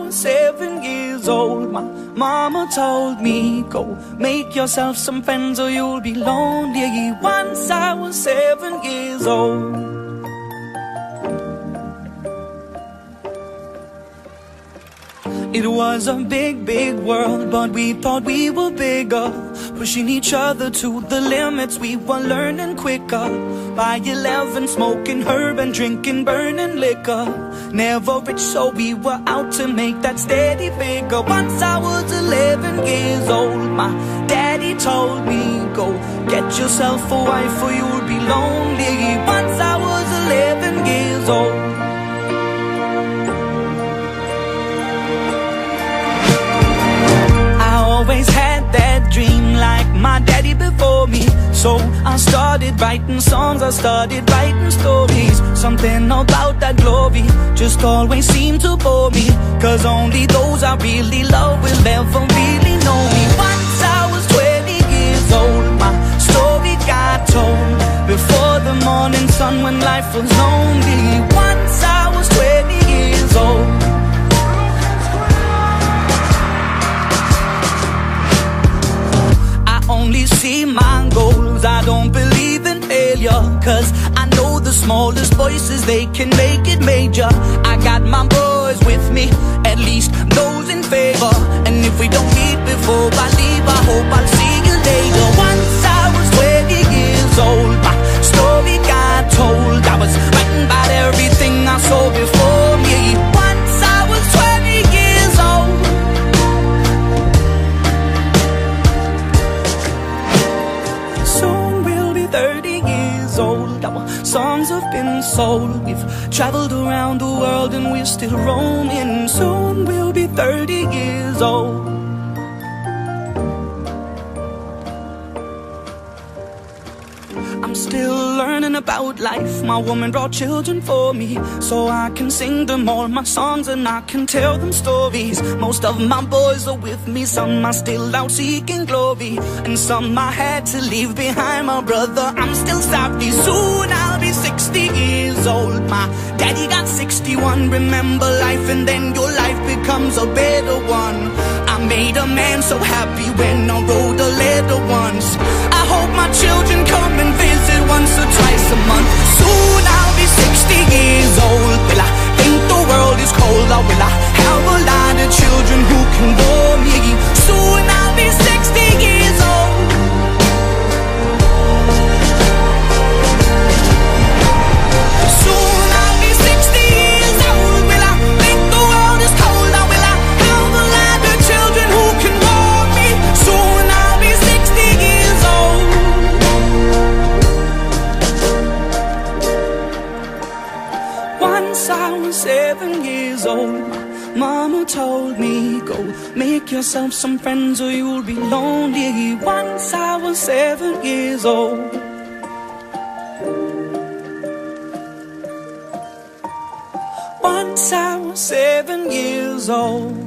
was 7 years old, my mama told me, go make yourself some friends or you'll be lonely. Once I was 7 years old. It was a big, big world, but we thought we were bigger, pushing each other to the limits. We were learning quicker. By 11, smoking herb and drinking burning liquor. Never rich, so we were out to make that steady figure. Once I was 11 years old, my daddy told me, go get yourself a wife or you'll be lonely. Once I was 11 years old. Always had that dream like my daddy before me. So I started writing songs, I started writing stories. Something about that glory just always seemed to bore me, cause only those I really love will ever really know me. Once I was 20 years old, my story got told before the morning sun when life was lonely. Once I was 20 years old. Only see my goals, I don't believe in failure, cause I know the smallest voices, they can make it major. I got my boys with me, at least those in favor. And if we don't meet before I leave, I hope I'll see you later. Once I was 20 years old, my story got told. I was writing about everything I saw before me. Once I was 20 years old. Soon we'll be 30 years old. Our songs have been sold. We've traveled around the world and we're still roaming. Soon we'll be 30 years old. I'm still learning about life. My woman brought children for me, so I can sing them all my songs and I can tell them stories. Most of my boys are with me, some are still out seeking glory, and some I had to leave behind. My brother, I'm still sorry. Soon I'll be 60 years old. My daddy got 61. Remember life and then your life becomes a better one. I made a man so happy when I wrote a letter once. I hope my children come and visit once or twice a month. Soon I'll be 60 years old. Will I think the world is cold, or will I have a lot of children who can bore me? Soon I'll be 60 years old. Soon I'll be 60 years old. Will I think the world is cold, or will I have a lot of children who can bore me? Soon I'll be 60 years old. Once I was 7 years old, mama told me, go make yourself some friends or you'll be lonely. Once I was 7 years old. Once I was 7 years old.